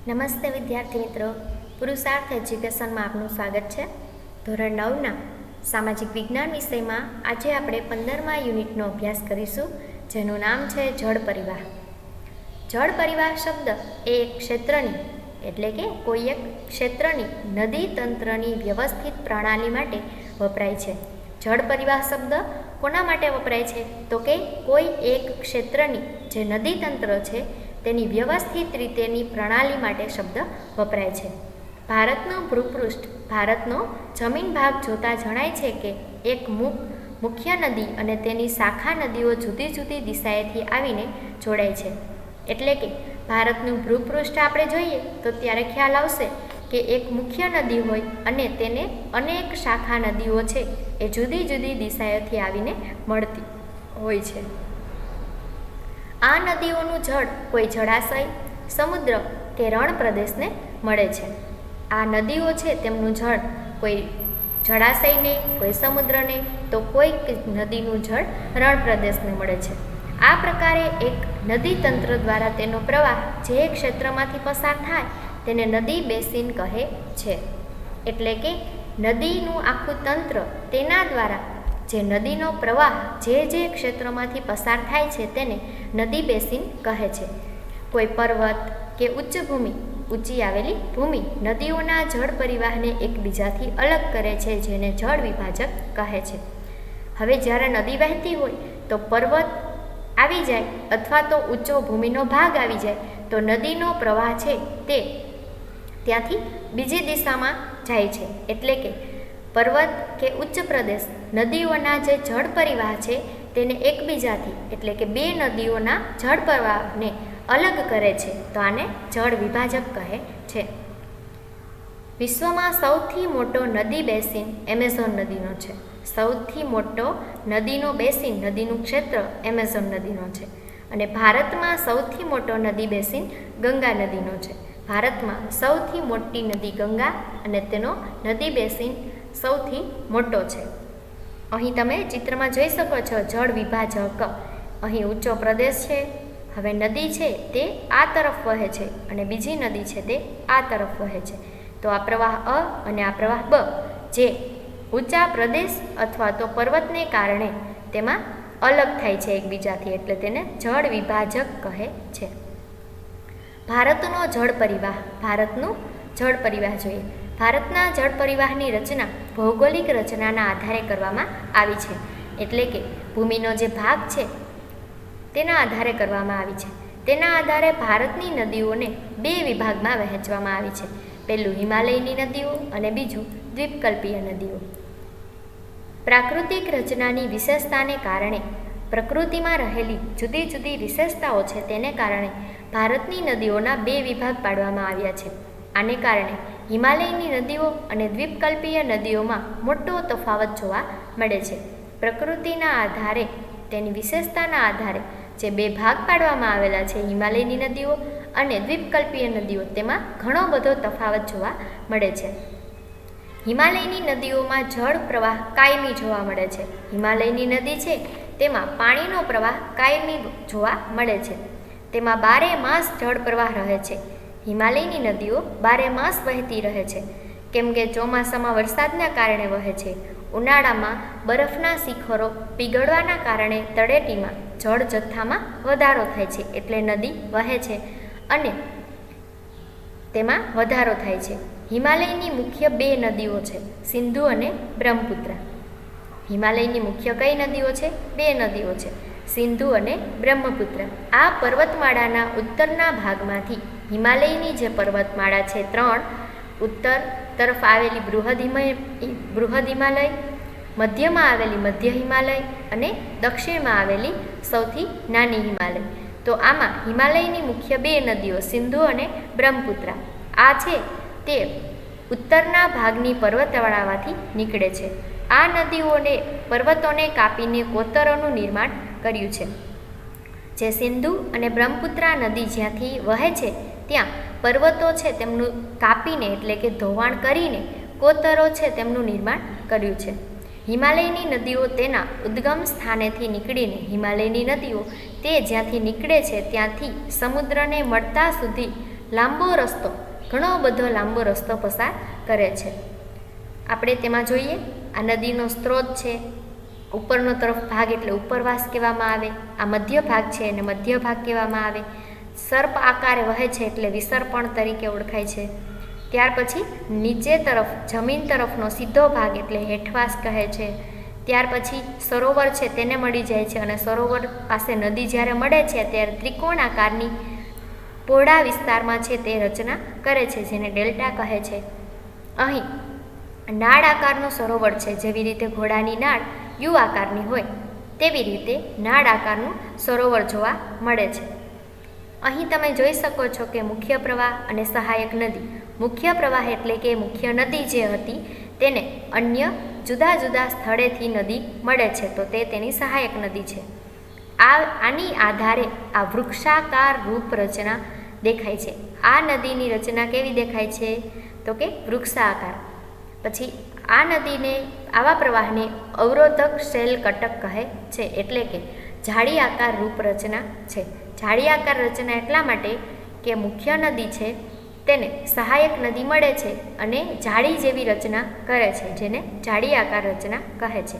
નમસ્તે વિદ્યાર્થી મિત્રો, પુરુષાર્થ એજ્યુકેશનમાં આપનું સ્વાગત છે. ધોરણ 9ના સામાજિક વિજ્ઞાન વિષયમાં આજે આપણે 15મા યુનિટનો અભ્યાસ કરીશું, જેનું નામ છે જળ પરિવાહ. જળ પરિવાહ શબ્દ એ એક ક્ષેત્રની એટલે કે કોઈ એક ક્ષેત્રની નદી તંત્રની વ્યવસ્થિત પ્રણાલી માટે વપરાય છે. જળ પરિવાહ શબ્દ કોના માટે વપરાય છે? તો કે કોઈ એક ક્ષેત્રની જે નદી તંત્ર છે તેની વ્યવસ્થિત રીતેની પ્રણાલી માટે શબ્દ વપરાય છે. ભારતનું ભૂપૃષ્ઠ, ભારતનો જમીન ભાગ જોતા જણાય છે કે એક મુખ્ય નદી અને તેની શાખા નદીઓ જુદી જુદી દિશાએથી આવીને જોડાય છે. એટલે કે ભારતનું ભૂપૃષ્ઠ આપણે જોઈએ તો ત્યારે ખ્યાલ આવશે કે એક મુખ્ય નદી હોય અને તેને અનેક શાખા નદીઓ છે એ જુદી જુદી દિશાએથી આવીને મળતી હોય છે. આ નદીઓનું જળ કોઈ જળાશય, સમુદ્ર કે રણ પ્રદેશને મળે છે. આ નદીઓ છે તેમનું જળ કોઈ જળાશયને, કોઈ સમુદ્રને, તો કોઈક નદીનું જળ રણ પ્રદેશને મળે છે. આ પ્રકારે એક નદી તંત્ર દ્વારા તેનો પ્રવાહ જે ક્ષેત્રમાંથી પસાર થાય તેને નદી બેસિન કહે છે. એટલે કે નદીનું આખું તંત્ર તેના દ્વારા જે નદીનો પ્રવાહ જે ક્ષેત્રમાંથી પસાર થાય છે તેને નદી બેસિન કહે છે. કોઈ પર્વત કે ઉચ્ચ ભૂમિ, ઊંચી આવેલી ભૂમિ નદીઓના જળ પરિવાહને એકબીજાથી અલગ કરે છે, જેને જળ વિભાજક કહે છે. હવે જ્યારે નદી વહેતી હોય તો પર્વત આવી જાય અથવા તો ઊંચો ભૂમિનો ભાગ આવી જાય તો નદીનો પ્રવાહ છે તે ત્યાંથી બીજી દિશામાં જાય છે. એટલે કે પર્વત કે ઉચ્ચ પ્રદેશ નદીઓના જે જળ પરિવાહ છે તેને એકબીજાથી એટલે કે બે નદીઓના જળ પ્રવાહને અલગ કરે છે, તો આને જળ વિભાજક કહે છે. વિશ્વમાં સૌથી મોટો નદી બેસિન એમેઝોન નદીનો છે. સૌથી મોટો નદીનો બેસિન, નદીનું ક્ષેત્ર એમેઝોન નદીનો છે. અને ભારતમાં સૌથી મોટો નદી બેસિન ગંગા નદીનો છે. ભારતમાં સૌથી મોટી નદી ગંગા અને તેનો નદી બેસિન સૌથી મોટો છે. અહીં તમે ચિત્રમાં જોઈ શકો છો જળ વિભાજક. અહીં ઊંચો પ્રદેશ છે, હવે નદી છે તે આ તરફ વહે છે અને બીજી નદી છે તે આ તરફ વહે છે. તો આ પ્રવાહ અ અને આ પ્રવાહ બ જે ઊંચા પ્રદેશ અથવા તો પર્વતને કારણે તેમાં અલગ થાય છે એકબીજાથી, એટલે તેને જળ વિભાજક કહે છે. ભારતનો જળ પરિવાહ, ભારતનું જળ પરિવાહ જોઈએ. ભારતના જળ પરિવાહની રચના ભૌગોલિક રચનાના આધારે કરવામાં આવી છે. એટલે કે ભૂમિનો જે ભાગ છે તેના આધારે કરવામાં આવી છે. તેના આધારે ભારતની નદીઓને બે વિભાગમાં વહેંચવામાં આવી છે. પહેલું હિમાલયની નદીઓ અને બીજું દ્વીપકલ્પીય નદીઓ. પ્રાકૃતિક રચનાની વિશેષતાને કારણે, પ્રકૃતિમાં રહેલી જુદી જુદી વિશેષતાઓ છે તેને કારણે ભારતની નદીઓના બે વિભાગ પાડવામાં આવ્યા છે. આને કારણે હિમાલયની નદીઓ અને દ્વીપકલ્પીય નદીઓમાં મોટો તફાવત જોવા મળે છે. પ્રકૃતિના આધારે, તેની વિશેષતાના આધારે જે બે ભાગ પાડવામાં આવેલા છે હિમાલયની નદીઓ અને દ્વીપકલ્પીય નદીઓ, તેમાં ઘણો બધો તફાવત જોવા મળે છે. હિમાલયની નદીઓમાં જળ પ્રવાહ કાયમી જોવા મળે છે. હિમાલયની નદી છે તેમાં પાણીનો પ્રવાહ કાયમી જોવા મળે છે. તેમાં 12 માસ જળ પ્રવાહ રહે છે. હિમાલયની નદીઓ 12 માસ વહેતી રહે છે, કેમ કે ચોમાસામાં વરસાદના કારણે વહે છે. ઉનાળામાં બરફના શિખરો પીગળવાના કારણે તળેટીમાં જળ જથ્થામાં વધારો થાય છે, એટલે નદી વહે છે અને તેમાં વધારો થાય છે. હિમાલયની મુખ્ય બે નદીઓ છે, સિંધુ અને બ્રહ્મપુત્રા. હિમાલયની મુખ્ય કઈ નદીઓ છે? બે નદીઓ છે, સિંધુ અને બ્રહ્મપુત્રા. આ પર્વતમાળાના ઉત્તરના ભાગમાંથી હિમાલયની જે પર્વતમાળા છે 3, ઉત્તર તરફ આવેલી બૃહદ હિમાલય, મધ્યમાં આવેલી મધ્ય હિમાલય અને દક્ષિણમાં આવેલી સૌથી નાની હિમાલય. તો આમાં હિમાલયની મુખ્ય બે નદીઓ સિંધુ અને બ્રહ્મપુત્રા આ છે તે ઉત્તરના ભાગની પર્વતમાળામાંથી નીકળે છે. આ નદીઓને પર્વતોને કાપીને કોતરોનું નિર્માણ કર્યું છે. જે સિંધુ અને બ્રહ્મપુત્રા નદી જ્યાંથી વહે છે ત્યાં પર્વતો છે તેમનું કાપીને એટલે કે ધોવાણ કરીને કોતરો છે તેમનું નિર્માણ કર્યું છે. હિમાલયની નદીઓ તેના ઉદ્ગમ સ્થાનેથી નીકળીને, હિમાલયની નદીઓ તે જ્યાંથી નીકળે છે ત્યાંથી સમુદ્રને મળતા સુધી ઘણો બધો લાંબો રસ્તો પસાર કરે છે. આપણે તેમાં જોઈએ, આ નદીનો સ્ત્રોત છે, ઉપરનો તરફ ભાગ એટલે ઉપરવાસ કહેવામાં આવે, આ મધ્ય ભાગ છે એને મધ્ય ભાગ કહેવામાં આવે, સર્પ આકારે વહે છે એટલે વિસર્પણ તરીકે ઓળખાય છે. ત્યાર પછી નીચે તરફ જમીન તરફનો સીધો ભાગ એટલે હેઠવાસ કહે છે. ત્યાર પછી સરોવર છે તેને મળી જાય છે, અને સરોવર પાસે નદી જ્યારે મળે છે ત્યારે ત્રિકોણ આકારની પહોળા વિસ્તારમાં છે તે રચના કરે છે, જેને ડેલ્ટા કહે છે. અહીં નાળ આકારનું સરોવર છે, જેવી રીતે ઘોડાની નાળ યુ આકારની હોય તેવી રીતે નાળ આકારનું સરોવર જોવા મળે છે. અહીં તમે જોઈ શકો છો કે મુખ્ય પ્રવાહ અને સહાયક નદી. મુખ્ય પ્રવાહ એટલે કે મુખ્ય નદી જે હતી તેને અન્ય જુદા જુદા સ્થળેથી નદી મળે છે, તો તે તેની સહાયક નદી છે. આની આધારે આ વૃક્ષાકાર રૂપ રચના દેખાય છે. આ નદીની રચના કેવી દેખાય છે? તો કે વૃક્ષાકાર. પછી આ નદીને, આવા પ્રવાહને અવરોધક શૈલ કટક કહે છે, એટલે કે જાળી આકાર રૂપ રચના છે. જાળી આકાર રચના એટલા માટે કે મુખ્ય નદી છે તેને સહાયક નદી મળે છે અને જાળી જેવી રચના કરે છે, જેને જાળી આકાર રચના કહે છે.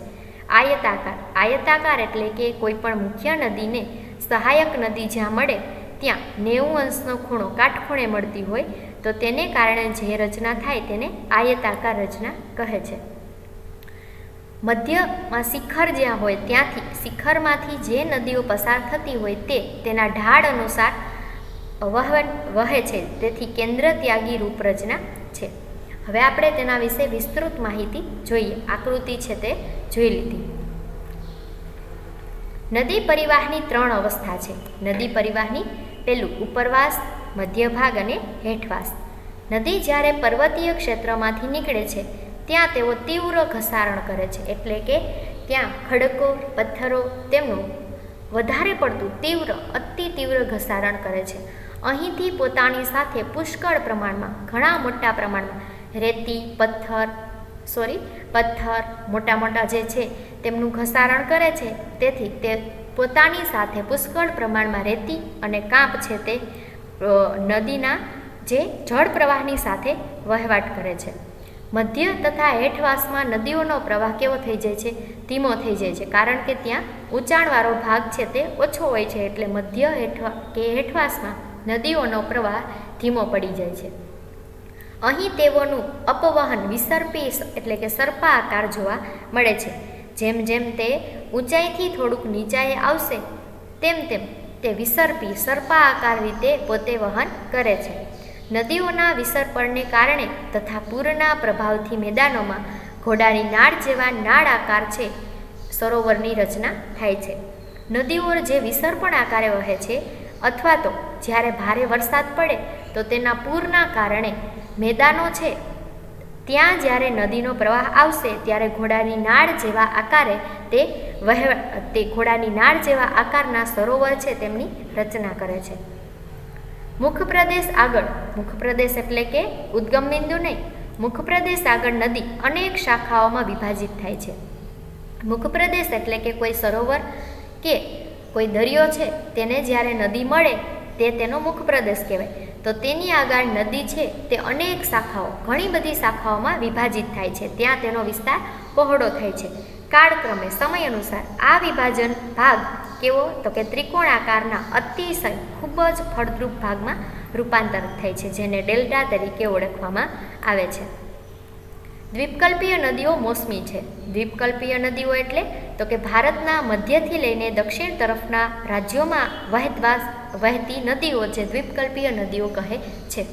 આયતાકાર એટલે કે કોઈ પણ મુખ્ય નદીને સહાયક નદી જ્યાં મળે ત્યાં 90 અંશનો ખૂણો કાટખૂણે મળતી હોય તો તેને કારણે જે રચના થાય તેને આયતાકાર રચના કહે છે. મધ્યમાં શિખર જ્યાં હોય ત્યાંથી શિખરમાંથી જે નદીઓ પસાર થતી હોય તે તેના ઢાળ અનુસાર વહે છે, તેથી કેન્દ્ર ત્યાગી રૂપરચના છે. હવે આપણે તેના વિશે વિસ્તૃત માહિતી જોઈએ. આકૃતિ છે તે જોઈ લીધી. નદી પરિવાહની 3 અવસ્થા છે. નદી પરિવાહની પહેલું ઉપરવાસ, મધ્ય ભાગ અને હેઠવાસ. નદી જ્યારે પર્વતીય ક્ષેત્રમાંથી નીકળે છે ત્યાં તેઓ તીવ્ર ઘસારણ કરે છે, એટલે કે ત્યાં ખડકો, પથ્થરો તેમનું વધારે પડતું અતિ તીવ્ર ઘસારણ કરે છે. અહીંથી પોતાની સાથે પુષ્કળ પ્રમાણમાં, ઘણા મોટા પ્રમાણમાં રેતી, પથ્થર મોટા મોટા જે છે તેમનું ઘસારણ કરે છે. તેથી તે પોતાની સાથે પુષ્કળ પ્રમાણમાં રેતી અને કાંપ છે તે નદીના જે જળ પ્રવાહની સાથે વહેવાટ કરે છે. મધ્ય તથા હેઠવાસમાં નદીઓનો પ્રવાહ કેવો થઈ જાય છે? ધીમો થઈ જાય છે, કારણ કે ત્યાં ઊંચાણવાળો ભાગ છે તે ઓછો હોય છે, એટલે મધ્ય હેઠવાસમાં નદીઓનો પ્રવાહ ધીમો પડી જાય છે. અહીં તેઓનું અપવહન વિસર્પી એટલે કે સર્પાકાર જોવા મળે છે. જેમ જેમ તે ઊંચાઈથી થોડુંક નીચાએ આવશે તેમ તેમ તે વિસર્પી સર્પાકાર રીતે પોતે વહન કરે છે. નદીઓના વિસર્પણને કારણે તથા પૂરના પ્રભાવથી મેદાનોમાં ઘોડાની નાળ જેવા નાળ આકાર છે સરોવરની રચના થાય છે. નદીઓ જે વિસર્પણ આકારે વહે છે અથવા તો જ્યારે ભારે વરસાદ પડે તો તેના પૂરના કારણે મેદાનો છે ત્યાં જ્યારે નદીનો પ્રવાહ આવશે ત્યારે ઘોડાની નાળ જેવા આકારે તે ઘોડાની નાળ જેવા આકારના સરોવર છે તેમની રચના કરે છે. મુખપ્રદેશ એટલે કે ઉદ્ગમ બિંદુ નહીં, મુખપ્રદેશ આગળ નદી અનેક શાખાઓમાં વિભાજિત થાય છે. મુખપ્રદેશ એટલે કે કોઈ સરોવર કે કોઈ દરિયો છે તેને જ્યારે નદી મળે તે તેનો મુખપ્રદેશ કહેવાય. તો તેની આગળ નદી છે તે અનેક શાખાઓ, ઘણી બધી શાખાઓમાં વિભાજિત થાય છે. ત્યાં તેનો વિસ્તાર પહોળો થાય છે. કાળક્રમે સમય અનુસાર આ વિભાજન ભાગ કેવો? તો કે ત્રિકોણ આકારના અતિશય ખૂબ જ ફળદ્રુપ ભાગમાં રૂપાંતરિત થાય છે, જેને ડેલ્ટા તરીકે ઓળખવામાં આવે છે. દ્વીપકલ્પીય નદીઓ મોસમી છે. દ્વીપકલ્પીય નદીઓ એટલે તો કે ભારતના મધ્યથી લઈને દક્ષિણ તરફના રાજ્યોમાં વહેતી નદીઓ જે દ્વીપકલ્પીય નદીઓ કહે છે.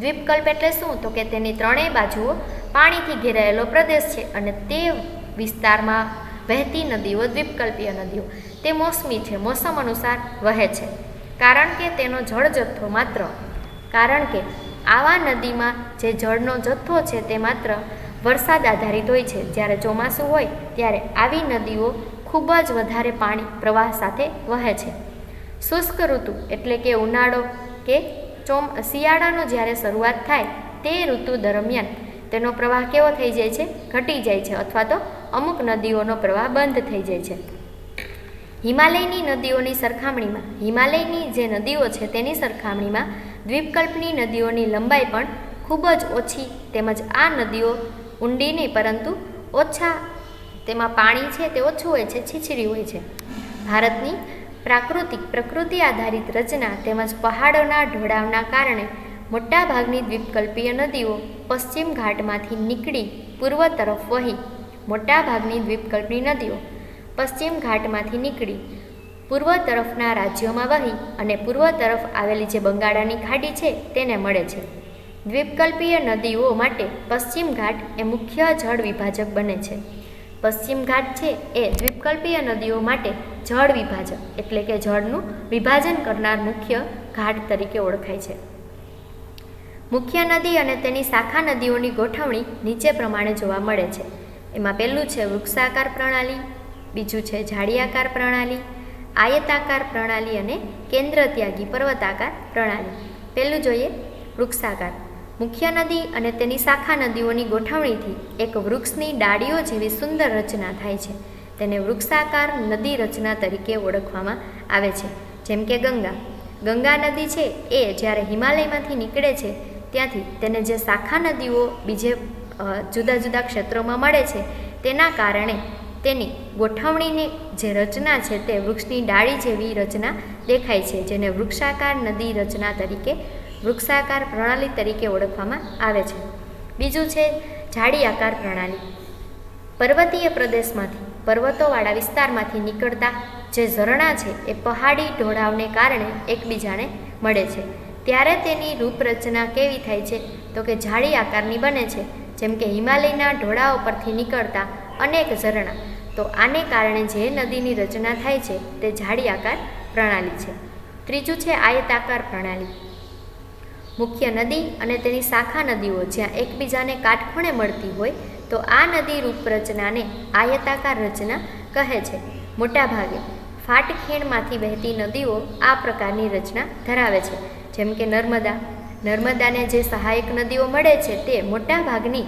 દ્વીપકલ્પ એટલે શું? તો કે તેની ત્રણેય બાજુઓ પાણીથી ઘેરાયેલો પ્રદેશ છે અને તે વિસ્તારમાં વહેતી નદીઓ દ્વીપકલ્પીય નદીઓ. તે મોસમી છે, મોસમ અનુસાર વહે છે, કારણ કે તેનો જળ જથ્થો કારણ કે આવા નદીમાં જે જળનો જથ્થો છે તે માત્ર વરસાદ આધારિત હોય છે. જ્યારે ચોમાસું હોય ત્યારે આવી નદીઓ ખૂબ જ વધારે પાણી પ્રવાહ સાથે વહે છે. શુષ્ક ઋતુ એટલે કે ઉનાળો કે શિયાળાનો જ્યારે શરૂઆત થાય તે ઋતુ દરમિયાન તેનો પ્રવાહ કેવો થઈ જાય છે? ઘટી જાય છે, અથવા તો અમુક નદીઓનો પ્રવાહ બંધ થઈ જાય છે. હિમાલયની નદીઓની સરખામણીમાં, હિમાલયની જે નદીઓ છે તેની સરખામણીમાં દ્વીપકલ્પની નદીઓની લંબાઈ પણ ખૂબ જ ઓછી, તેમજ આ નદીઓ ઊંડી નહીં પરંતુ ઓછા, તેમાં પાણી છે તે ઓછું હોય છે, છીછરી હોય છે. ભારતની પ્રકૃતિ આધારિત રચના તેમજ પહાડોના ઢોળાવના કારણે મોટાભાગની દ્વીપકલ્પીય નદીઓ પશ્ચિમ ઘાટમાંથી નીકળી પૂર્વ તરફ વહી મોટાભાગની દ્વીપકલ્પની નદીઓ પશ્ચિમ ઘાટમાંથી નીકળી પૂર્વ તરફના રાજ્યોમાં વહી અને પૂર્વ તરફ આવેલી જે બંગાળાની ખાડી છે તેને મળે છે. દ્વીપકલ્પીય નદીઓ માટે પશ્ચિમ ઘાટ એ મુખ્ય જળ વિભાજક બને છે. પશ્ચિમ ઘાટ છે એ દ્વીપકલ્પીય નદીઓ માટે જળ વિભાજક એટલે કે જળનું વિભાજન કરનાર મુખ્ય ઘાટ તરીકે ઓળખાય છે. મુખ્ય નદી અને તેની શાખા નદીઓની ગોઠવણી નીચે પ્રમાણે જોવા મળે છે. એમાં પહેલું છે વૃક્ષાકાર પ્રણાલી, બીજું છે ઝાડિયાકાર પ્રણાલી, આયતાકાર પ્રણાલી અને કેન્દ્ર ત્યાગી પર્વતાકાર પ્રણાલી. પહેલું જોઈએ વૃક્ષાકાર. મુખ્ય નદી અને તેની શાખા નદીઓની ગોઠવણીથી એક વૃક્ષની ડાળીઓ જેવી સુંદર રચના થાય છે. તેને વૃક્ષાકાર નદી રચના તરીકે ઓળખવામાં આવે છે. જેમ કે ગંગા નદી છે એ જ્યારે હિમાલયમાંથી નીકળે છે ત્યાંથી તેને જે શાખા નદીઓ બીજે જુદા જુદા ક્ષેત્રોમાં મળે છે તેના કારણે તેની ગોઠવણીની જે રચના છે તે વૃક્ષની ડાળી જેવી રચના દેખાય છે, જેને વૃક્ષાકાર નદી રચના તરીકે વૃક્ષાકાર પ્રણાલી તરીકે ઓળખવામાં આવે છે. બીજું છે ઝાડિયાકાર પ્રણાલી. પર્વતીય પ્રદેશમાંથી પર્વતોવાળા વિસ્તારમાંથી નીકળતા જે ઝરણા છે એ પહાડી ઢોળાવને કારણે એકબીજાને મળે છે. ત્યારે તેની રૂપરચના કેવી થાય છે તો કે ઝાડી આકારની બને છે, જેમ કે હિમાલયના ઢોળાવ પરથી નીકળતા અનેક ઝરણા. તો આને કારણે જે નદીની રચના થાય છે તે ઝાડી આકાર પ્રણાલી છે. ત્રીજું છે આયતાકાર પ્રણાલી. મુખ્ય નદી અને તેની શાખા નદીઓ જ્યાં એકબીજાને કાટખૂણે મળતી હોય તો આ નદી રૂપરચનાને આયતાકાર રચના કહે છે. મોટાભાગે ફાટખેણમાંથી વહેતી નદીઓ આ પ્રકારની રચના ધરાવે છે, જેમ કે નર્મદાને જે સહાયક નદીઓ મળે છે તે મોટાભાગની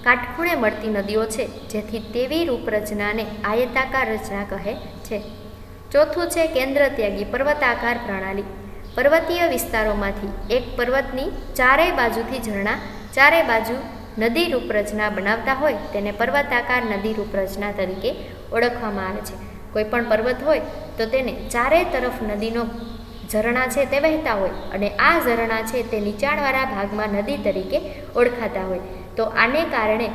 કાટખૂણે મળતી નદીઓ છે, જેથી તેવી રૂપરચનાને આયતાકાર રચના કહે છે. ચોથું છે કેન્દ્ર ત્યાગી પર્વતાકાર પ્રણાલી. પર્વતીય વિસ્તારોમાંથી એક પર્વતની ચારેય બાજુથી ઝરણા ચારે બાજુ નદી રૂપરચના બનાવતા હોય તેને પર્વતાકાર નદી રૂપરચના તરીકે ઓળખવામાં આવે છે. કોઈ પણ પર્વત હોય તો તેને ચારે તરફ નદીનો ઝરણા છે તે વહેતા હોય અને આ ઝરણા છે તે નીચાણવાળા ભાગમાં નદી તરીકે ઓળખાતા હોય. તો આને કારણે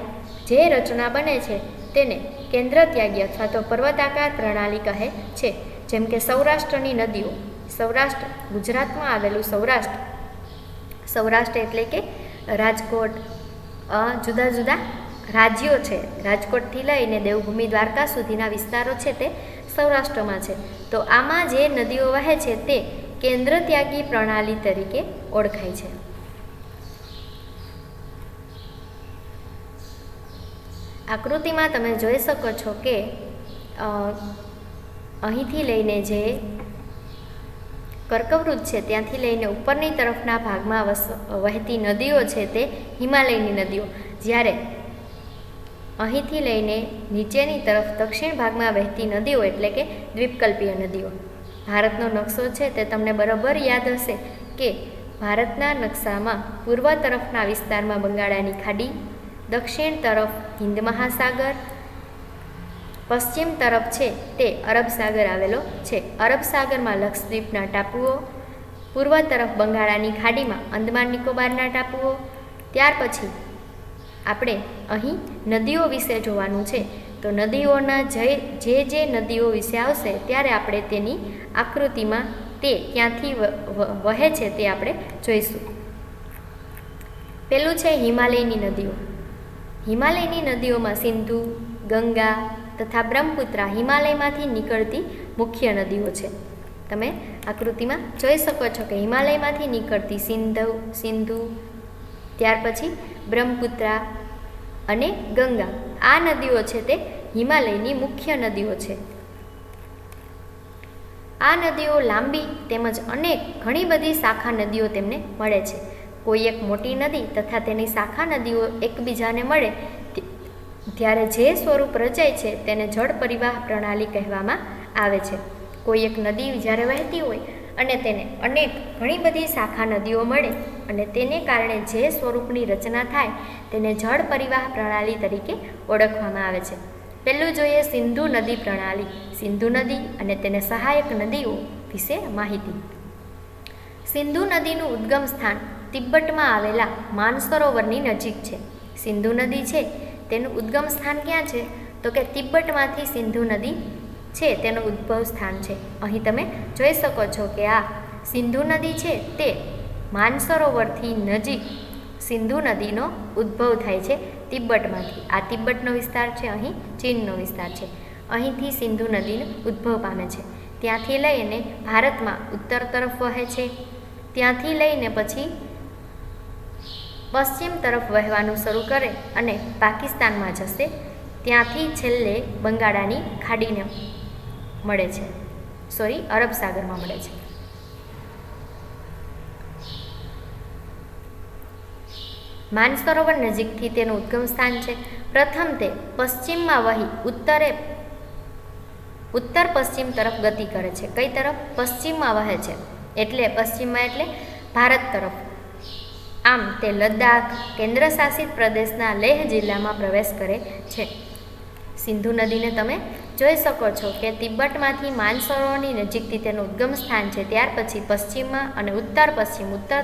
જે રચના બને છે તેને કેન્દ્ર ત્યાગી અથવા તો પર્વતાકાર પ્રણાલી કહે છે. જેમ કે સૌરાષ્ટ્રની નદીઓ, ગુજરાતમાં આવેલું સૌરાષ્ટ્ર એટલે કે રાજકોટ, જુદા જુદા રાજ્યો છે, રાજકોટથી લઈને દેવભૂમિ દ્વારકા સુધીના વિસ્તારો છે તે સૌરાષ્ટ્રમાં છે. તો આમાં જે નદીઓ વહે છે તે કેન્દ્ર ત્યાગી પ્રણાલી તરીકે ઓળખાય છે. આકૃતિમાં તમે જોઈ શકો છો કે અહીંથી લઈને જે કર્કવૃત છે ત્યાંથી લઈને ઉપરની તરફના ભાગમાં વહેતી નદીઓ છે તે હિમાલયની નદીઓ, જ્યારે અહીંથી લઈને નીચેની તરફ દક્ષિણ ભાગમાં વહેતી નદીઓ એટલે કે દ્વીપકલ્પીય નદીઓ. ભારતનો નકશો છે તે તમને બરાબર યાદ હશે કે ભારતના નકશામાં પૂર્વ તરફના વિસ્તારમાં બંગાળાની ખાડી, દક્ષિણ તરફ હિન્દ મહાસાગર, પશ્ચિમ તરફ છે તે અરબ સાગર આવેલો છે. અરબ સાગરમાં લક્ષદ્વીપના ટાપુઓ, પૂર્વ તરફ બંગાળાની ખાડીમાં અંદમાન નિકોબારના ટાપુઓ. ત્યાર પછી આપણે અહીં નદીઓ વિશે જોવાનું છે. તો નદીઓના જે નદીઓ વિશે આવશે ત્યારે આપણે તેની આકૃતિમાં તે ક્યાંથી વહે છે તે આપણે જોઈશું. પેલું છે હિમાલયની નદીઓ. હિમાલયની નદીઓમાં સિંધુ, ગંગા તથા બ્રહ્મપુત્રા હિમાલયમાંથી નીકળતી મુખ્ય નદીઓ છે. તમે આકૃતિમાં જોઈ શકો છો કે હિમાલયમાંથી નીકળતી સિંધુ, ત્યાર પછી બ્રહ્મપુત્રા અને ગંગા, આ નદીઓ છે તે હિમાલયની મુખ્ય નદીઓ છે. આ નદીઓ લાંબી તેમજ ઘણી બધી શાખા નદીઓ તેમને મળે છે. કોઈ એક મોટી નદી તથા તેની શાખા નદીઓ એકબીજાને મળે ત્યારે જે સ્વરૂપ રચાય છે તેને જળ પરિવાહ પ્રણાલી કહેવામાં આવે છે. કોઈ એક નદી જ્યારે વહેતી હોય અને તેને ઘણી બધી શાખા નદીઓ મળે અને તેને કારણે જે સ્વરૂપની રચના થાય તેને જળ પરિવાહ પ્રણાલી તરીકે ઓળખવામાં આવે છે. પહેલું જોઈએ સિંધુ નદી પ્રણાલી. સિંધુ નદી અને તેને સહાયક નદીઓ વિશે માહિતી. સિંધુ નદીનું ઉદ્ગમ સ્થાન તિબ્બતમાં આવેલા માનસરોવરની નજીક છે. સિંધુ નદી છે તેનું ઉદ્ગમ સ્થાન ક્યાં છે? તો કે તિબ્બતમાંથી સિંધુ નદી છે તેનું ઉદ્ભવ સ્થાન છે. અહીં તમે જોઈ શકો છો કે આ સિંધુ નદી છે તે માનસરોવરથી નજીક સિંધુ નદીનો ઉદ્ભવ થાય છે તિબ્બતમાંથી. આ તિબ્બતનો વિસ્તાર છે, અહીં ચીનનો વિસ્તાર છે. અહીંથી સિંધુ નદીનો ઉદ્ભવ પામે છે. ત્યાંથી લઈને ભારતમાં ઉત્તર તરફ વહે છે. ત્યાંથી લઈને પછી પશ્ચિમ તરફ વહેવાનું શરૂ કરે અને પાકિસ્તાનમાં જશે. ત્યાંથી છેલ્લે બંગાળાની ખાડીને મળે છે, અરબ સાગરમાં મળે છે. માનસરોવર નજીકથી તેનું ઉદ્ગમ સ્થાન છે. પ્રથમ તે પશ્ચિમમાં વહી ઉત્તર પશ્ચિમ તરફ ગતિ કરે છે. કઈ તરફ? પશ્ચિમમાં વહે છે, પશ્ચિમમાં એટલે ભારત તરફ. આમ તે લદ્દાખ કેન્દ્રશાસિત પ્રદેશના લેહ જિલ્લામાં પ્રવેશ કરે છે. સિંધુ નદીને તમે જોઈ શકો છો કે તિબ્બતમાંથી માનસરોવરની નજીકથી તેનું ઉદ્ગમ સ્થાન છે. ત્યાર પછી પશ્ચિમમાં અને ઉત્તર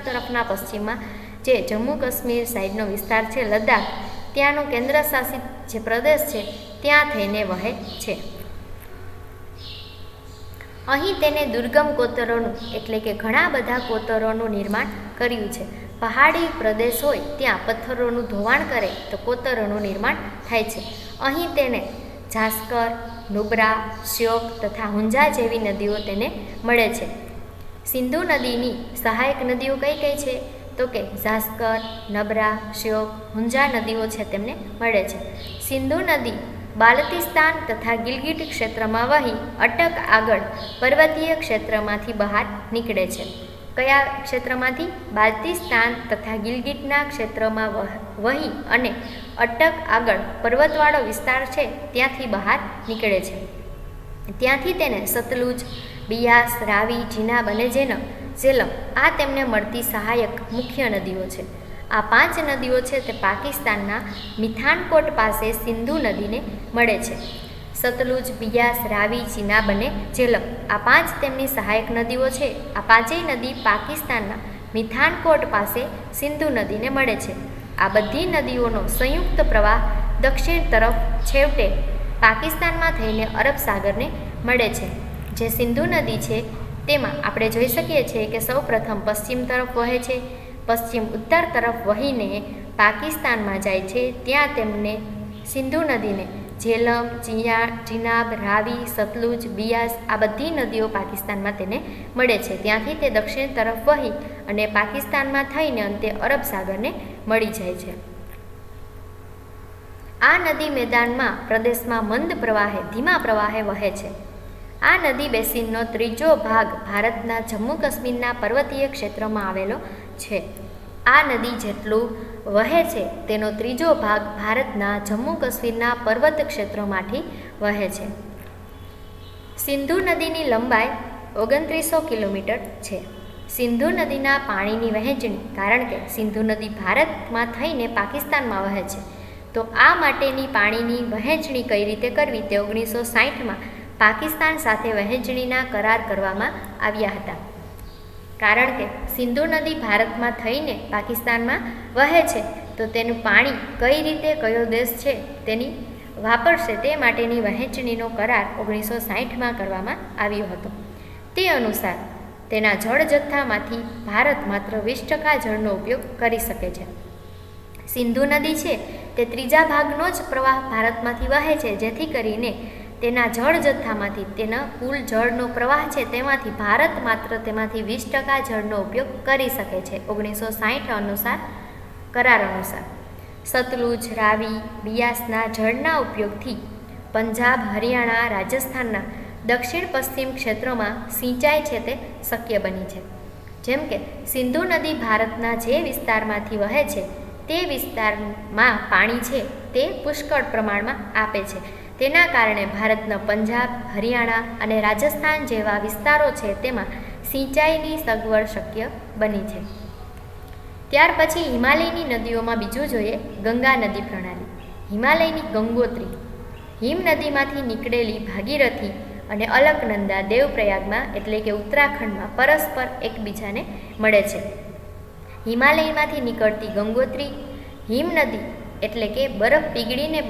તરફના પશ્ચિમમાં જે જમ્મુ કાશ્મીર સાઈડનો વિસ્તાર છે લદ્દાખ, ત્યાંનો કેન્દ્રશાસિત જે પ્રદેશ છે ત્યાં થઈને વહે છે. અહીં તેને દુર્ગમ કોતરોનું કે ઘણા બધા કોતરોનું નિર્માણ કર્યું છે. પહાડી પ્રદેશ હોય ત્યાં પથ્થરોનું ધોવાણ કરે તો કોતરોનું નિર્માણ થાય છે. અહીં તેને જાસ્કર, નુબ્રા, શ્યોક તથા હુંજા જેવી નદીઓ તેને મળે છે. સિંધુ નદીની સહાયક નદીઓ કઈ કઈ છે? તો કે જાસ્કર, નબરા, શ્યોક, હુંજા નદીઓ છે તેમને મળે છે. સિંધુ નદી બાલ્ટિસ્તાન તથા ગિલગિટ ક્ષેત્રમાં વહી અટક આગળ પર્વતીય ક્ષેત્રમાંથી બહાર નીકળે છે. કયા ક્ષેત્રમાંથી? બાલ્ટિસ્તાન તથા ગિલગિટના ક્ષેત્રમાં વહી અને અટક આગળ પર્વતવાળો વિસ્તાર છે ત્યાંથી બહાર નીકળે છે. ત્યાંથી તેને સતલુજ, બિયાસ, રાવી, જીનાબ અને ઝેલમ આ તેમને મળતી સહાયક મુખ્ય નદીઓ છે. આ 5 નદીઓ છે તે પાકિસ્તાનના મિથાનકોટ પાસે સિંધુ નદીને મળે છે. સતલુજ, બિયાસ, રાવી, ચિનાબ અને ઝેલમ આ 5 તેમની સહાયક નદીઓ છે. આ 5 નદી પાકિસ્તાનના મિથાનકોટ પાસે સિંધુ નદીને મળે છે. આ બધી નદીઓનો સંયુક્ત પ્રવાહ દક્ષિણ તરફ છેવટે પાકિસ્તાનમાં થઈને અરબ સાગરને મળે છે. જે સિંધુ નદી છે તેમાં આપણે જોઈ શકીએ છીએ કે સૌ પ્રથમ પશ્ચિમ તરફ વહે છે. પશ્ચિમ ઉત્તર તરફ વહીને પાકિસ્તાનમાં જાય છે. ત્યાં તેમને સિંધુ નદીને ઝેલમ, ચિનાબ, રાવી, સતલુજ, બિયાસ આ બધી નદીઓ પાકિસ્તાનમાં તેને મળે છે. ત્યાંથી તે દક્ષિણ તરફ વહી અને પાકિસ્તાનમાં થઈને અંતે અરબ સાગરને મળી જાય છે. આ નદી મેદાનમાં પ્રદેશમાં મંદ પ્રવાહે ધીમા પ્રવાહે વહે છે. આ નદી બેસિનનો ત્રીજો ભાગ ભારતના જમ્મુ કાશ્મીરના પર્વતીય ક્ષેત્રમાં આવેલો છે. આ નદી જેટલું વહે છે તેનો ત્રીજો ભાગ ભારતના જમ્મુ કાશ્મીરના પર્વત ક્ષેત્રોમાંથી વહે છે. સિંધુ નદીની લંબાઈ 2900 કિલોમીટર છે. સિંધુ નદીના પાણીની વહેંચણી, કારણ કે સિંધુ નદી ભારતમાં થઈને પાકિસ્તાનમાં વહે છે, તો આ માટેની પાણીની વહેંચણી કઈ રીતે કરવી તે 1960માં પાકિસ્તાન સાથે વહેંચણીના કરાર કરવામાં આવ્યા હતા. કારણ કે સિંધુ નદી ભારતમાં થઈને પાકિસ્તાનમાં વહે છે તો તેનું પાણી કઈ રીતે કયો દેશ છે તેની વાપરશે તે માટેની વહેંચણીનો કરાર 1960માં કરવામાં આવ્યો હતો. તે અનુસાર તેના જળ જથ્થામાંથી ભારત માત્ર 20% જળનો ઉપયોગ કરી શકે છે. સિંધુ નદી છે તે ત્રીજા ભાગનો જ પ્રવાહ ભારતમાંથી વહે છે, જેથી કરીને તેના જળ જથ્થામાંથી તેના કુલ જળનો પ્રવાહ છે તેમાંથી ભારત માત્ર તેમાંથી 20% જળનો ઉપયોગ કરી શકે છે 1960 અનુસાર કરાર અનુસાર. સતલુજ, રાવી, બિયાસના જળના ઉપયોગથી પંજાબ, હરિયાણા, રાજસ્થાનના દક્ષિણ પશ્ચિમ ક્ષેત્રોમાં સિંચાઈ છે તે શક્ય બની છે. જેમ કે સિંધુ નદી ભારતના જે વિસ્તારમાંથી વહે છે તે વિસ્તારમાં પાણી છે તે પુષ્કળ પ્રમાણમાં આપે છે. તેના કારણે ભારતના પંજાબ, હરિયાણા અને રાજસ્થાન જેવા વિસ્તારો છે તેમાં સિંચાઈની સગવડ શક્ય બની છે. ત્યાર પછી હિમાલયની નદીઓમાં બીજું જોઈએ ગંગા નદી પ્રણાલી. હિમાલયની ગંગોત્રી, હિમ નદીમાંથી નીકળેલી ભાગીરથી અને અલકનંદા દેવપ્રયાગમાં એટલે કે ઉત્તરાખંડમાં પરસ્પર એકબીજાને મળે છે. હિમાલયમાંથી નીકળતી ગંગોત્રી, હિમ નદી એટલે કે બરફ પીગળીને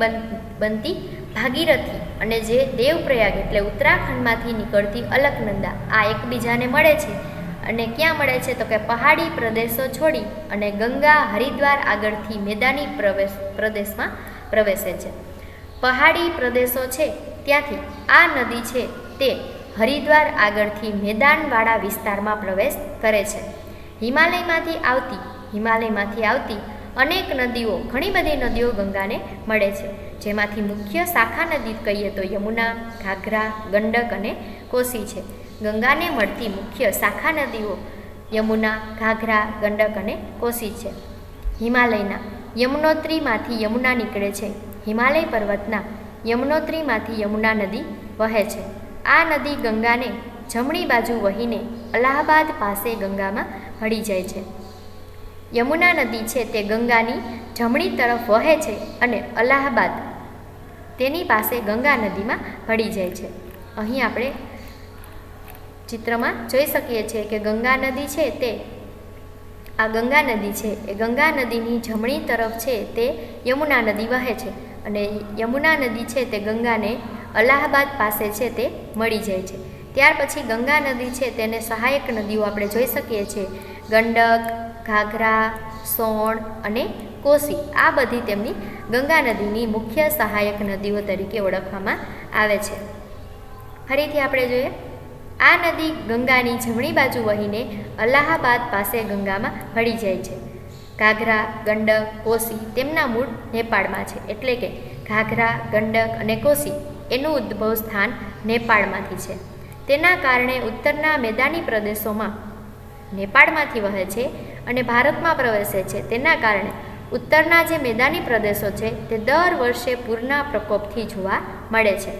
બનતી ભાગીરથી અને જે દેવપ્રયાગ એટલે ઉત્તરાખંડમાંથી નીકળતી અલકનંદા આ એકબીજાને મળે છે. અને ક્યાં મળે છે તો કે પહાડી પ્રદેશો છોડી અને ગંગા હરિદ્વાર આગળથી મેદાની પ્રદેશમાં પ્રવેશે છે. પહાડી પ્રદેશો છે ત્યાંથી આ નદી છે તે હરિદ્વાર આગળથી મેદાનવાળા વિસ્તારમાં પ્રવેશ કરે છે. હિમાલયમાંથી આવતી અનેક નદીઓ, ઘણી બધી નદીઓ ગંગાને મળે છે, જેમાંથી મુખ્ય શાખા નદી કહીએ તો યમુના, ઘાઘરા, ગંડક અને કોસી છે. ગંગાને મળતી મુખ્ય શાખા નદીઓ યમુના, ઘાઘરા, ગંડક અને કોસી છે. હિમાલયના યમુનોત્રીમાંથી યમુના નીકળે છે. હિમાલય પર્વતના યમુનોત્રીમાંથી યમુના નદી વહે છે. આ નદી ગંગાને જમણી બાજુ વહીને અલ્હાબાદ પાસે ગંગામાં ભળી જાય છે. યમુના નદી છે તે ગંગાની જમણી તરફ વહે છે અને અલ્હાબાદ તેની પાસે ગંગા નદીમાં ભળી જાય છે. અહીં આપણે ચિત્રમાં જોઈ શકીએ છીએ કે ગંગા નદી છે તે આ ગંગા નદી છે એ ગંગા નદીની જમણી તરફ છે તે યમુના નદી વહે છે અને યમુના નદી છે તે ગંગાને અલ્હાબાદ પાસે છે તે મળી જાય છે. ત્યાર પછી ગંગા નદી છે તેને સહાયક નદીઓ આપણે જોઈ શકીએ છીએ. ગંડક, ઘાઘરા, સોણ અને કોસી આ બધી તેમની ગંગા નદીની મુખ્ય સહાયક નદીઓ તરીકે ઓળખવામાં આવે છે. ફરીથી આપણે જોઈએ, આ નદી ગંગાની જમણી બાજુ વહીને અલ્હાબાદ પાસે ગંગામાં ભળી જાય છે. ઘાઘરા, ગંડક, કોસી તેમના મૂળ નેપાળમાં છે, એટલે કે ઘાઘરા, ગંડક અને કોસી એનું ઉદ્ભવ સ્થાન નેપાળમાંથી છે. તેના કારણે ઉત્તરના મેદાની પ્રદેશોમાં નેપાળમાંથી વહે છે અને ભારતમાં પ્રવેશે છે. તેના કારણે ઉત્તરના જે મેદાની પ્રદેશો છે તે દર વર્ષે પૂરના પ્રકોપથી જોવા મળે છે.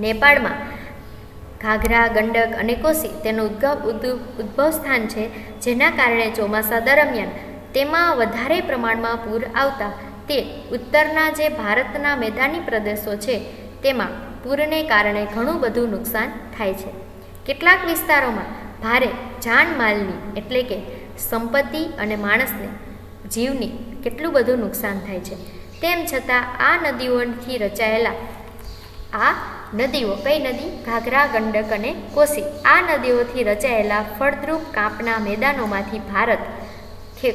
નેપાળમાં ઘાઘરા, ગંડક અને કોસી તેનું ઉદ્ભવ સ્થાન છે, જેના કારણે ચોમાસા દરમિયાન તેમાં વધારે પ્રમાણમાં પૂર આવતા તે ઉત્તરના જે ભારતના મેદાની પ્રદેશો છે તેમાં પૂરને કારણે ઘણું બધું નુકસાન થાય છે. કેટલાક વિસ્તારોમાં ભારે જાનમાલની એટલે કે સંપત્તિ અને માણસને જીવની કેટલું બધું નુકસાન થાય છે. તેમ છતાં આ નદીઓથી રચાયેલા આ નદીઓ કઈ નદી? ઘાઘરા, ગંડક અને કોસી આ નદીઓથી રચાયેલા ફળદ્રુપ કાંપના મેદાનોમાંથી ભારત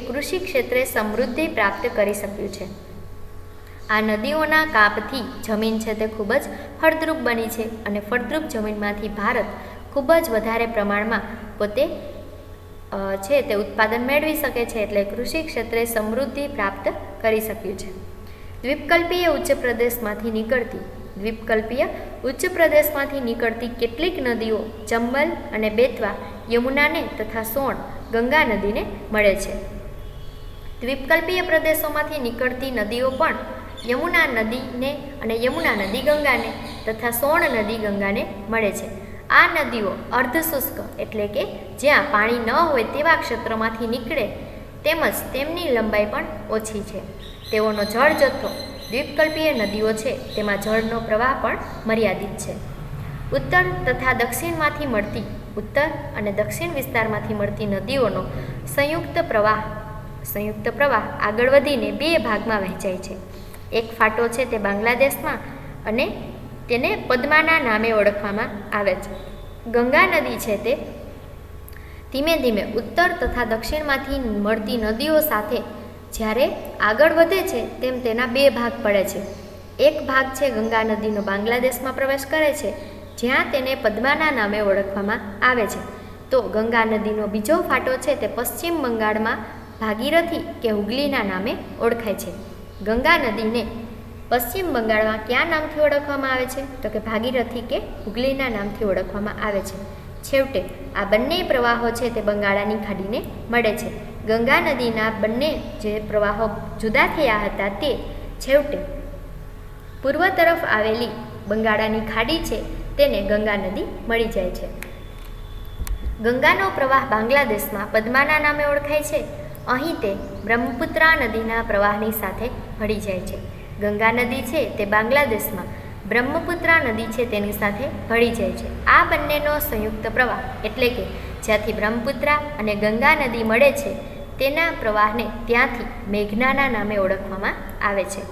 કૃષિ ક્ષેત્રે સમૃદ્ધિ પ્રાપ્ત કરી શક્યું છે. આ નદીઓના કાપથી જમીન છે તે ખૂબ જ ફળદ્રુપ બની છે અને ફળદ્રુપ જમીનમાંથી ભારત ખૂબ જ વધારે પ્રમાણમાં પોતે છે તે ઉત્પાદન મેળવી શકે છે, એટલે કૃષિ ક્ષેત્રે સમૃદ્ધિ પ્રાપ્ત કરી શક્યું છે. દ્વીપકલ્પીય ઉચ્ચ પ્રદેશમાંથી નીકળતી કેટલીક નદીઓ ચંબલ અને બેતવા યમુનાને તથા સોણ ગંગા નદીને મળે છે. દ્વીપકલ્પીય પ્રદેશોમાંથી નીકળતી નદીઓ પણ યમુના નદીને અને યમુના નદી ગંગાને તથા સોણ નદી ગંગાને મળે છે. આ નદીઓ અર્ધશુષ્ક એટલે કે જ્યાં પાણી ન હોય તેવા ક્ષેત્રોમાંથી નીકળે તેમજ તેમની લંબાઈ પણ ઓછી છે. તેઓનો જળ જથ્થો દ્વીપકલ્પીય નદીઓ છે તેમાં જળનો પ્રવાહ પણ મર્યાદિત છે. ઉત્તર અને દક્ષિણ વિસ્તારમાંથી મળતી નદીઓનો સંયુક્ત પ્રવાહ આગળ વધીને બે ભાગમાં વહેંચાય છે. એક ફાટો છે તે બાંગ્લાદેશમાં અને તેને પદ્માના નામે ઓળખવામાં આવે છે. ગંગા નદી છે તે ધીમે ધીમે ઉત્તર તથા દક્ષિણમાંથી મળતી નદીઓ સાથે જ્યારે આગળ વધે છે તેમ તેના બે ભાગ પડે છે. એક ભાગ છે ગંગા નદીનો બાંગ્લાદેશમાં પ્રવેશ કરે છે, જ્યાં તેને પદ્માના નામે ઓળખવામાં આવે છે. તો ગંગા નદીનો બીજો ફાટો છે તે પશ્ચિમ બંગાળમાં ભાગીરથી કે હુગલીના નામે ઓળખાય છે. ગંગા નદીને પશ્ચિમ બંગાળમાં કયા નામથી ઓળખવામાં આવે છે તો કે ભાગીરથી કે હુગલીના નામથી ઓળખવામાં આવે છે. છેવટે આ બંને પ્રવાહો છે તે બંગાળાની ખાડીને મળે છે. ગંગા નદીના બંને જે પ્રવાહો જુદા થયા હતા તે છેવટે પૂર્વ તરફ આવેલી બંગાળાની ખાડી છે તેને ગંગા નદી મળી જાય છે. ગંગાનો પ્રવાહ બાંગ્લાદેશમાં પદ્માના નામે ઓળખાય છે. અહીં તે બ્રહ્મપુત્રા નદીના પ્રવાહની સાથે ભળી જાય છે. ગંગા નદી છે તે બાંગ્લાદેશમાં બ્રહ્મપુત્રા નદી છે તેની સાથે ભળી જાય છે. આ બંનેનો સંયુક્ત પ્રવાહ એટલે કે જ્યાંથી બ્રહ્મપુત્રા અને ગંગા નદી મળે છે તેના પ્રવાહને ત્યાંથી મેઘનાના નામે ઓળખવામાં આવે છે.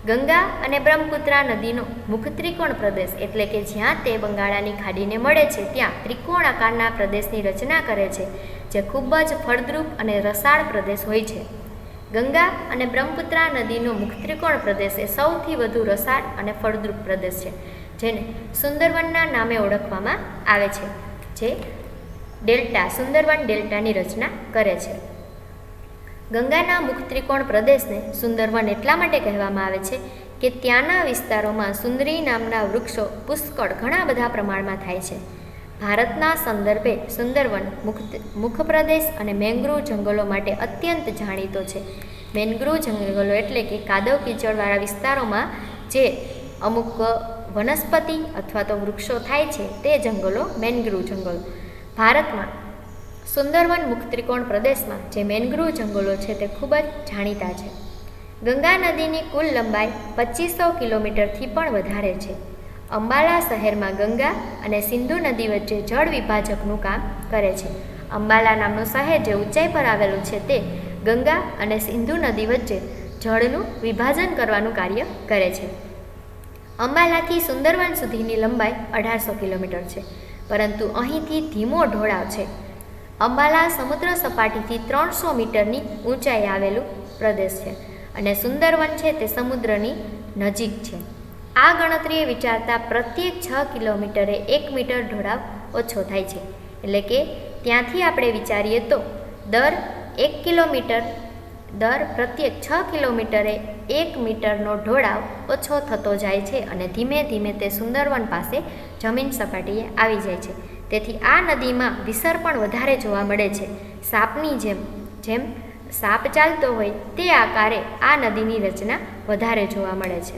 ગંગા અને બ્રહ્મપુત્રા નદીનો મુખ ત્રિકોણ પ્રદેશ એટલે કે જ્યાં તે બંગાળાની ખાડીને મળે છે ત્યાં ત્રિકોણ આકારના પ્રદેશની રચના કરે છે, જે ખૂબ જ ફળદ્રુપ અને રસાળ પ્રદેશ હોય છે. ગંગા અને બ્રહ્મપુત્રા નદીનો મુખ ત્રિકોણ પ્રદેશ એ સૌથી વધુ રસાળ અને ફળદ્રુપ પ્રદેશ છે, જેને સુંદરવનના નામે ઓળખવામાં આવે છે, જે ડેલ્ટા સુંદરવન ડેલ્ટાની રચના કરે છે. ગંગાના મુખ ત્રિકોણ પ્રદેશને સુંદરવન એટલા માટે કહેવામાં આવે છે કે ત્યાંના વિસ્તારોમાં સુંદરી નામના વૃક્ષો પુષ્કળ ઘણા બધા પ્રમાણમાં થાય છે. ભારતના સંદર્ભે સુંદરવન મુખ પ્રદેશ અને મેંગ્રુવ જંગલો માટે અત્યંત જાણીતો છે. મેંગ્રુવ જંગલો એટલે કે કાદવ કીચડવાળા વિસ્તારોમાં જે અમુક વનસ્પતિ અથવા તો વૃક્ષો થાય છે તે જંગલો મેંગ્રુવ જંગલો. ભારતમાં સુંદરવન મુખ ત્રિકોણ પ્રદેશમાં જે મેંગ્રુવ જંગલો છે તે ખૂબ જ જાણીતા છે. ગંગા નદીની કુલ લંબાઈ 2500 કિલોમીટરથી પણ વધારે છે. અંબાલા શહેરમાં ગંગા અને સિંધુ નદી વચ્ચે જળ વિભાજકનું કામ કરે છે. અંબાલા નામનું શહેર જે ઊંચાઈ પર આવેલું છે તે ગંગા અને સિંધુ નદી વચ્ચે જળનું વિભાજન કરવાનું કાર્ય કરે છે. અંબાલાથી સુંદરવન સુધીની લંબાઈ 1800 કિલોમીટર છે, પરંતુ અહીંથી ધીમો ઢોળાવ છે. અંબાલા સમુદ્ર સપાટીથી 300 મીટરની ઊંચાઈ આવેલું પ્રદેશ છે અને સુંદરવન છે તે સમુદ્રની નજીક છે. આ ગણતરીએ વિચારતા પ્રત્યેક 6 કિલોમીટરે 1 મીટર ઢોળાવ ઓછો થાય છે. એટલે કે ત્યાંથી આપણે વિચારીએ તો પ્રત્યેક 6 કિલોમીટરે 1 મીટરનો ઢોળાવ ઓછો થતો જાય છે અને ધીમે ધીમે તે સુંદરવન પાસે જમીન સપાટીએ આવી જાય છે. તેથી આ નદીમાં વિસર પણ વધારે જોવા મળે છે. સાપની જેમ સાપ ચાલતો હોય તે આકારે આ નદીની રચના વધારે જોવા મળે છે.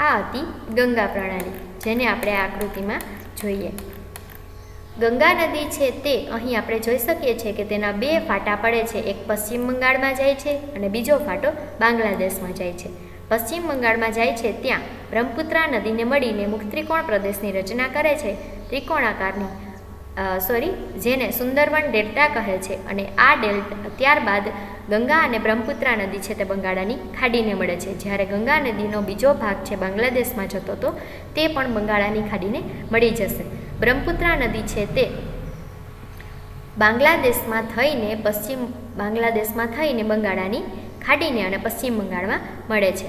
આ હતી ગંગા પ્રણાલી, જેને આપણે આ આકૃતિમાં જોઈએ. ગંગા નદી છે તે અહીં આપણે જોઈ શકીએ છીએ કે તેના 2 ફાટા પડે છે. એક પશ્ચિમ બંગાળમાં જાય છે અને બીજો ફાટો બાંગ્લાદેશમાં જાય છે. પશ્ચિમ બંગાળમાં જાય છે ત્યાં બ્રહ્મપુત્રા નદીને મળીને મુખ ત્રિકોણ પ્રદેશની રચના કરે છે, જેને સુંદરવન ડેલ્ટા કહે છે. અને આ ત્યારબાદ ગંગા અને બ્રહ્મપુત્રા નદી છે તે બંગાળાની ખાડીને મળે છે. જ્યારે ગંગા નદીનો બીજો ભાગ છે બાંગ્લાદેશમાં જતો તો તે પણ બંગાળાની ખાડીને મળી જશે. બ્રહ્મપુત્રા નદી છે તે બાંગ્લાદેશમાં થઈને બંગાળાની ખાડીને અને પશ્ચિમ બંગાળમાં મળે છે.